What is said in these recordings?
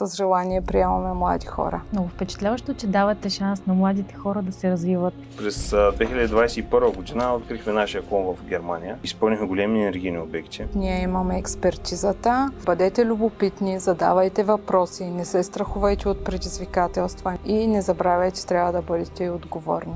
с желание приемаме млади хора. Много впечатляващо, че давате шанс на младите хора да се развиват. През 2021 година открихме нашия клон в Германия. Изпълнихме големи енергийни обекти. Ние имаме експертизата. Бъдете любопитни, задавайте въпроси, не се страхувайте от предизвикателства и не забравяйте, трябва да бъдете и отговорни.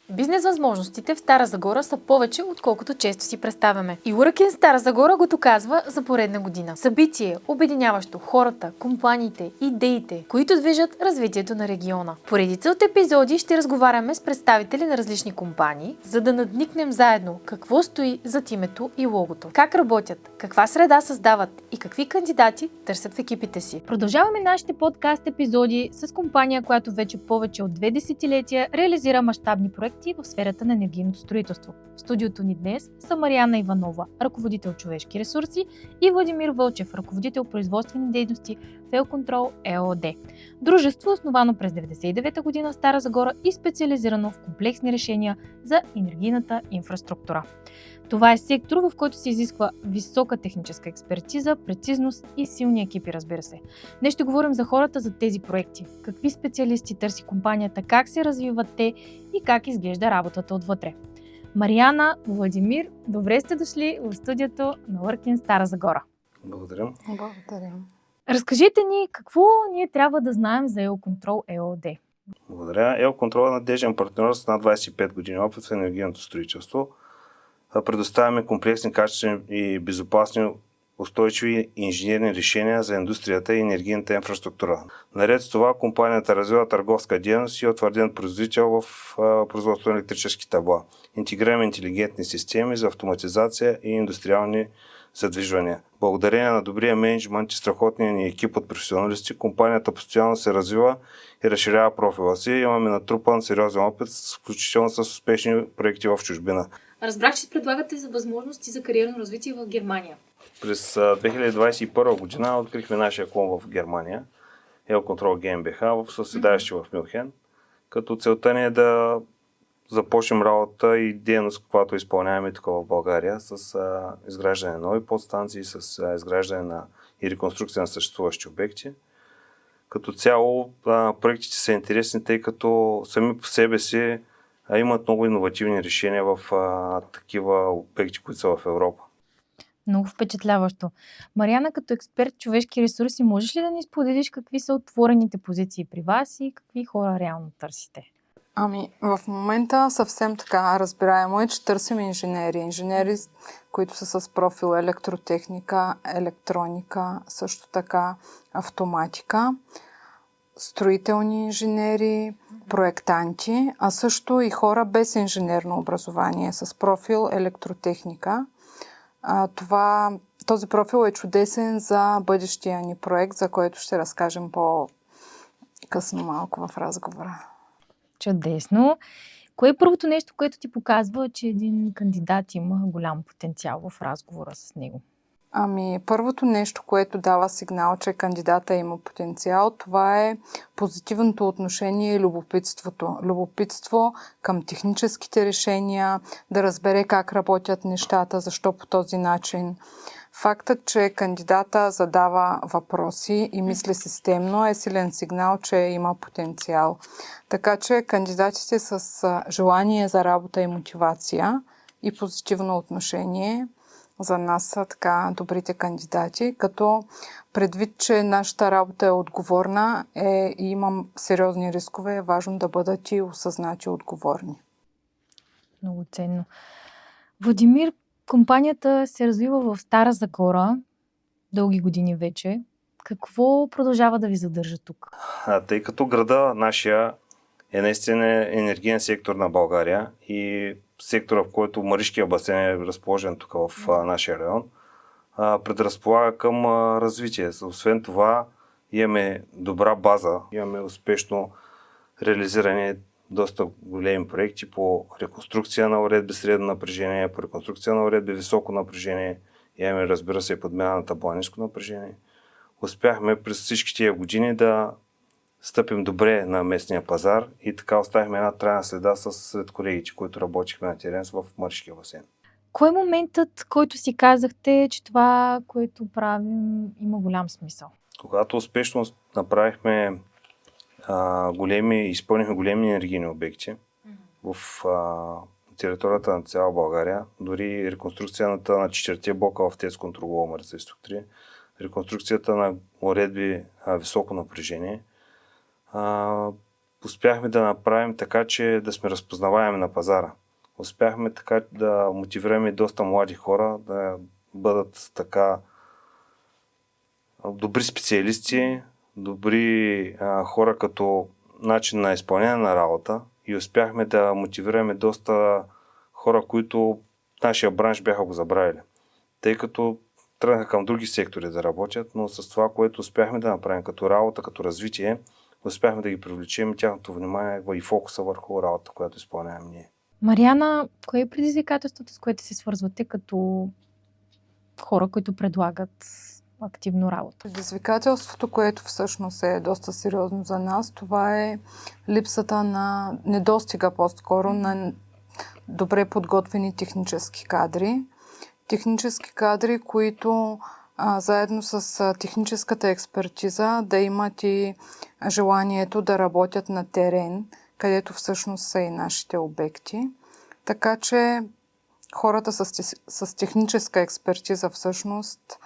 Бизнес възможностите в Стара Загора са повече, отколкото често си представяме. И Working Стара Загора го доказва за поредна година. Събитие, обединяващо хората, компаниите, идеите, които движат развитието на региона. В поредица от епизоди ще разговаряме с представители на различни компании, за да надникнем заедно какво стои зад името и логото. Как работят, каква среда създават и какви кандидати търсят в екипите си. Продължаваме нашите подкаст епизоди с компания, която вече повече от 2 десетилетия реализира мащабни проекти в сферата на енергийното строителство. В студиото ни днес са Мариана Иванова, ръководител човешки ресурси, и Владимир Вълчев, ръководител производствени дейности в Елконтрол ЕООД. Дружество, основано през 1999 година в Стара Загора и специализирано в комплексни решения за енергийната инфраструктура. Това е сектор, в който се изисква висока техническа експертиза, прецизност и силни екипи, разбира се. Днес ще говорим за хората за тези проекти. Какви специалисти търси компанията, как се развиват те и как изглежда работата отвътре. Мариана, Владимир, добре сте дошли в студиото на Working Стара Загора. Благодаря. Благодарим. Разкажете ни какво ние трябва да знаем за Елконтрол ЕООД. Благодаря. Елконтрол е надежден партньор с над 25 години опит в енергийното строителство. Предоставяме комплексни, качествени и безопасни устойчиви инженерни решения за индустрията и енергийната инфраструктура. Наред с това, компанията развива търговска дейност и е утвърден производител в производство на електрически табла. Интегрираме интелигентни системи за автоматизация и индустриални задвижвания. Благодарение на добрия мениджмънт и страхотния ни екип от професионалисти, компанията постоянно се развива и разширява профила си. Имаме натрупан сериозен опит, включително с успешни проекти в чужбина. Разбрах, че предлагате за възможности за кариерно развитие в Германия. През 2021 година открихме нашия клон в Германия, Елконтрол GmbH, в съседалище в Мюнхен, като целта ни е да започнем работа и дейност, която изпълняваме тук в България, с изграждане на нови подстанции, с изграждане и реконструкция на съществуващи обекти. Като цяло проектите са интересни, тъй като сами по себе си имат много иновативни решения в такива обекти, които са в Европа. Много впечатляващо. Мариана, като експерт човешки ресурси, можеш ли да ни споделиш какви са отворените позиции при вас и какви хора реално търсите? В момента съвсем така разбираемо е, че търсим инженери. Инженери, които са с профил електротехника, електроника, също така автоматика, строителни инженери, проектанти, а също и хора без инженерно образование, с профил електротехника. Този профил е чудесен за бъдещия ни проект, за който ще разкажем по-късно малко в разговора. Чудесно. Кое е първото нещо, което ти показва, че един кандидат има голям потенциал в разговора с него? Първото нещо, което дава сигнал, че кандидата има потенциал, това е позитивното отношение и любопитството. Любопитство към техническите решения, да разбере как работят нещата, защо по този начин. Фактът, че кандидата задава въпроси и мисли системно, е силен сигнал, че има потенциал. Така че кандидатите с желание за работа и мотивация и позитивно отношение за нас са така добрите кандидати, като предвид, че нашата работа е отговорна и имам сериозни рискове, е важно да бъдат и осъзнати отговорни. Много ценно. Владимир, компанията се развива в Стара Загора дълги години вече. Какво продължава да ви задържа тук? Тъй като града нашия е наистина енергиен сектор на България и сектора, в който Маришкия басейн е разположен тук в нашия район, предразполага към развитие. Освен това, имаме добра база, имаме успешно реализиране доста големи проекти по реконструкция на уредби средно напрежение, по реконструкция на уредби високо напрежение, имаме, разбира се, подмяна на табла ниско напрежение. Успяхме през всички тия години да стъпим добре на местния пазар и така оставихме една трайна следа сред колегите, които работихме на терен в Маришкия басейн. Кой е моментът, който си казахте, че това, което правим, има голям смисъл? Когато успешно направихме изпълнихме големи енергийни обекти в територията на цяла България, дори реконструкцията на 4 блока в ТЕЦ Контролова Марица изток 3, реконструкцията на уредби високо напрежение, успяхме да направим така, че да сме разпознаваеми на пазара. Успяхме така да мотивираме доста млади хора да бъдат така добри специалисти, добри хора като начин на изпълнение на работа и успяхме да мотивираме доста хора, които нашия бранш бяха го забравили. Тъй като тръгнаха към други сектори да работят, но с това, което успяхме да направим като работа, като развитие, успяхме да ги привлечем и тяхното внимание и фокуса върху работа, която изпълняваме ние. Мариана, кое е предизвикателството, с което се свързвате като хора, които предлагат активно работа? Предизвикателството, което всъщност е доста сериозно за нас, това е липсата на недостига по-скоро на добре подготвени технически кадри. Технически кадри, които заедно с техническата експертиза да имат и желанието да работят на терен, където всъщност са и нашите обекти. Така че хората с техническа експертиза всъщност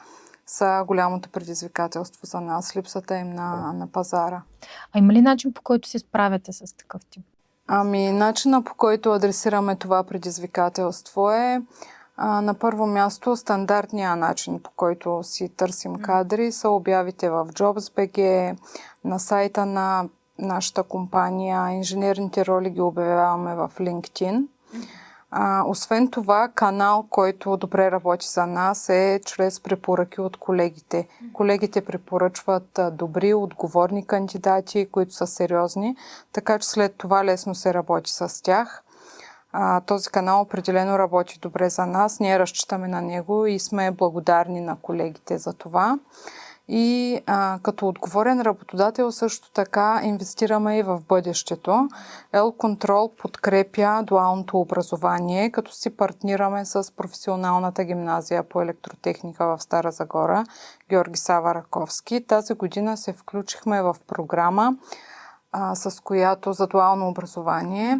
са голямото предизвикателство за нас, липсата им на пазара. А има ли начин, по който се справяте с такъв тип? Начинът, по който адресираме това предизвикателство е на първо място стандартния начин, по който си търсим кадри, са обявите в JobsBG, на сайта на нашата компания, инженерните роли ги обявяваме в LinkedIn. Освен това, канал, който добре работи за нас е чрез препоръки от колегите. Колегите препоръчват добри, отговорни кандидати, които са сериозни, така че след това лесно се работи с тях. Този канал определено работи добре за нас. Ние разчитаме на него и сме благодарни на колегите за това. И като отговорен работодател също така инвестираме и в бъдещето. L-Control подкрепя дуалното образование, като си партнираме с професионалната гимназия по електротехника в Стара Загора, Георги Сава Раковски. Тази година се включихме в програма с която за дуално образование,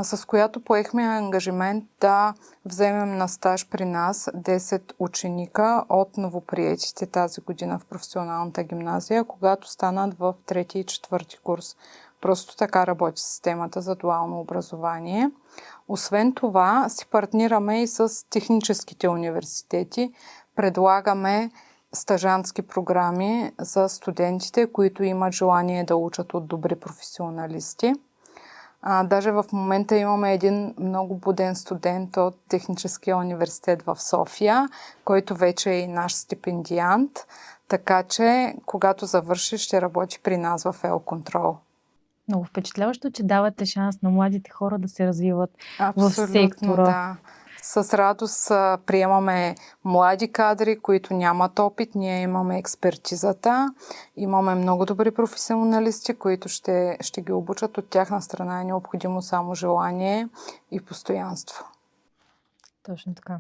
с която поехме ангажимент да вземем на стаж при нас 10 ученика от новоприетите тази година в професионалната гимназия, когато станат в 3 и 4 курс. Просто така работи системата за дуално образование. Освен това, си партнираме и с техническите университети. Предлагаме стажантски програми за студентите, които имат желание да учат от добри професионалисти. Даже в момента имаме един много буден студент от Техническия университет в София, който вече е и наш стипендиант, така че когато завърши ще работи при нас в L-Control. Много впечатляващо, че давате шанс на младите хора да се развиват в сектора. Абсолютно, да. С радост приемаме млади кадри, които нямат опит. Ние имаме експертизата. Имаме много добри професионалисти, които ще ги обучат. От тяхна страна е необходимо само желание и постоянство. Точно така.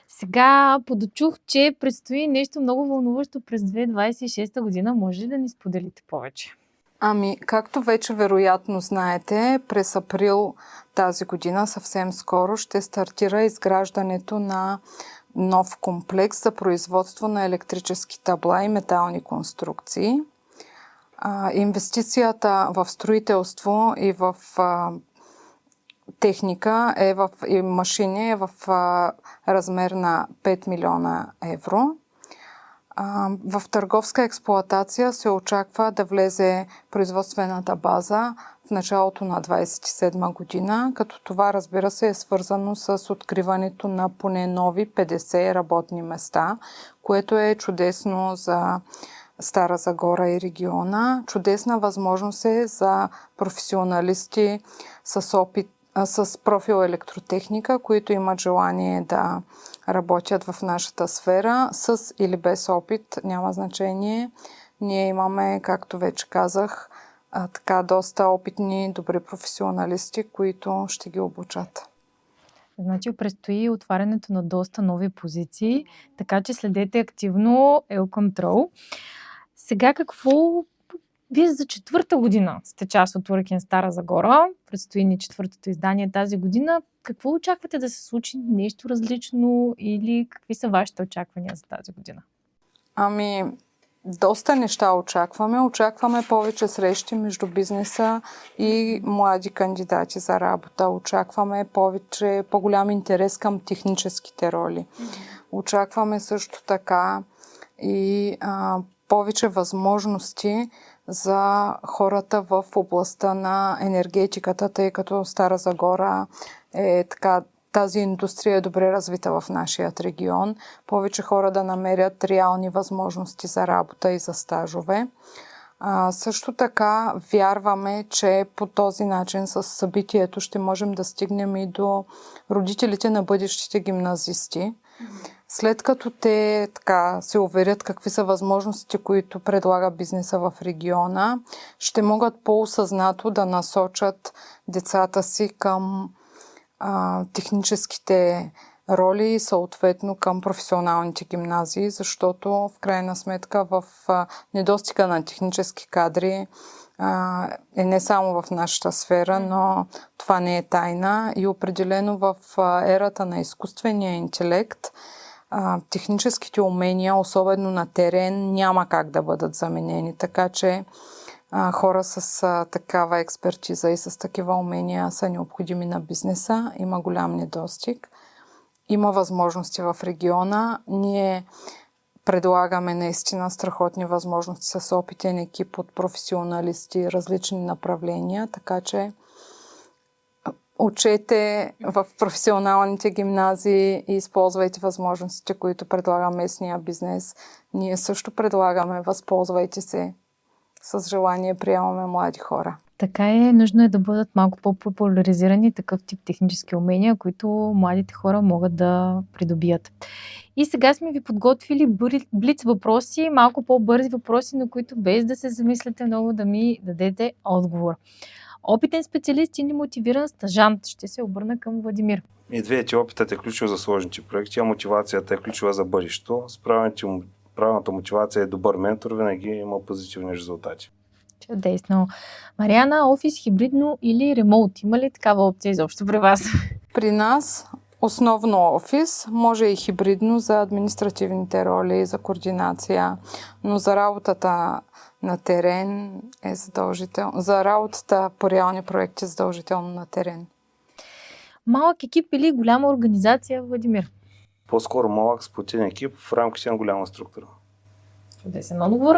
Сега подочух, че предстои нещо много вълнуващо през 2026 година. Може ли да ни споделите повече? Както вече вероятно знаете, през април тази година, съвсем скоро, ще стартира изграждането на нов комплекс за производство на електрически табла и метални конструкции. Инвестицията в строителство и в техника и машини е в размер на 5 милиона евро. В търговска експлоатация се очаква да влезе производствената база в началото на 27 година, като това, разбира се, е свързано с откриването на поне нови 50 работни места, което е чудесно за Стара Загора и региона. Чудесна възможност е за професионалисти с опит, с профил електротехника, които имат желание да работят в нашата сфера, с или без опит, няма значение. Ние имаме, както вече казах, доста опитни, добри професионалисти, които ще ги обучат. Значи предстои отварянето на доста нови позиции, така че следете активно Елконтрол. Сега какво? Вие за 4-та година сте част от Working Стара Загора. Предстои ни 4-то издание тази година. Какво очаквате да се случи? Нещо различно или какви са вашите очаквания за тази година? Ами, доста неща очакваме. Очакваме повече срещи между бизнеса и млади кандидати за работа. Очакваме по-голям интерес към техническите роли. Очакваме също така и повече възможности за хората в областта на енергетиката, тъй като Стара Загора е така, тази индустрия е добре развита в нашия регион. Повече хора да намерят реални възможности за работа и за стажове. Също така вярваме, че по този начин с събитието ще можем да стигнем и до родителите на бъдещите гимназисти. След като те се уверят какви са възможностите, които предлага бизнеса в региона, ще могат по-осъзнато да насочат децата си към техническите роли и съответно към професионалните гимназии, защото в крайна сметка в недостига на технически кадри е не само в нашата сфера, но това не е тайна и определено в ерата на изкуствения интелект техническите умения, особено на терен, няма как да бъдат заменени, така че хора с такава експертиза и с такива умения са необходими на бизнеса. Има голям недостиг. Има възможности в региона. Ние предлагаме наистина страхотни възможности с опитен екип от професионалисти, различни направления, така че учете в професионалните гимназии и използвайте възможностите, които предлага местния бизнес. Ние също предлагаме, възползвайте се. С желание приемаме млади хора. Така е, нужно е да бъдат малко по-популяризирани такъв тип технически умения, които младите хора могат да придобият. И сега сме ви подготвили блиц въпроси, малко по-бързи въпроси, на които без да се замислите много да ми дадете отговор. Опитен специалист или мотивиран стажант? Ще се обърна към Владимир. И двете, опитът е ключов за сложните проекти, а мотивацията е ключова за бъдещето. Правилната мотивация е добър ментор, винаги има позитивни резултати. Чудесно. Мариана, офис хибридно или ремоут? Има ли такава опция изобщо при вас? При нас основно офис, може и хибридно за административните роли, за координация, но за работата на терен е задължително. За работата по реални проекти е задължително на терен. Малък екип или голяма организация, Владимир? По-скоро малък сплотен екип в рамките на голяма структура. Чудесен отговор.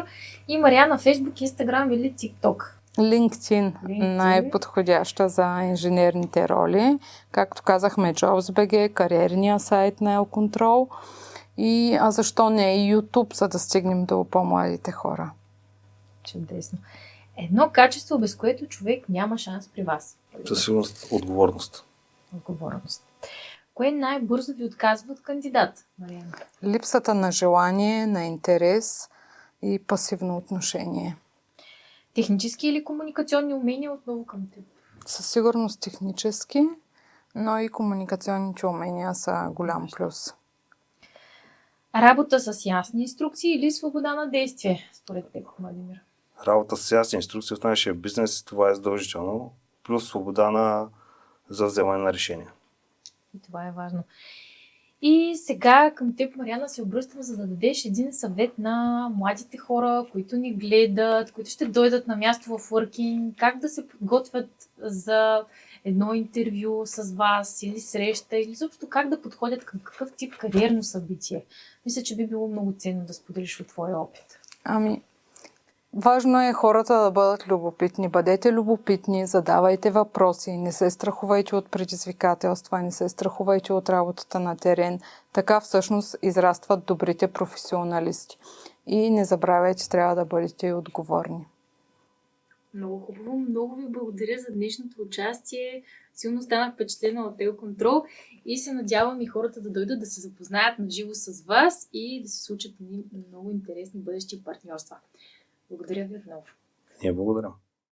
И Мариана, Фейсбук, Инстаграм или ТикТок? LinkedIn най-подходяща за инженерните роли. Както казахме, JobsBG, кариерния сайт на Елконтрол и защо не и YouTube, за да стигнем до по-младите хора. Чудесно. Едно качество, без което човек няма шанс при вас. Със сигурност отговорност. Отговорност. Кое най-бързо ви отказва от кандидат, Мариана? Липсата на желание, на интерес и пасивно отношение. Технически или комуникационни умения отново към теб? Със сигурност технически, но и комуникационните умения са голям плюс. Работа с ясни инструкции или свобода на действие, според теб, Владимир? Работа с ясни инструкции в нашия бизнес, това е задължително, плюс свобода за вземане на решения. И това е важно. И сега към теб, Мариана, се обръщам, за да дадеш един съвет на младите хора, които ни гледат, които ще дойдат на място в Working, как да се подготвят за едно интервю с вас или среща, или също как да подходят към какъв тип кариерно събитие. Мисля, че би било много ценно да споделиш от твоя опит. Важно е хората да бъдат любопитни. Бъдете любопитни, задавайте въпроси, не се страхувайте от предизвикателства, не се страхувайте от работата на терен. Така всъщност израстват добрите професионалисти. И не забравяйте, трябва да бъдете и отговорни. Много хубаво. Много ви благодаря за днешното участие. Силно станах впечатлена от Елконтрол и се надявам и хората да дойдат да се запознаят наживо с вас и да се случат много интересни бъдещи партньорства. Благодаря ви отново. Ние благодаря.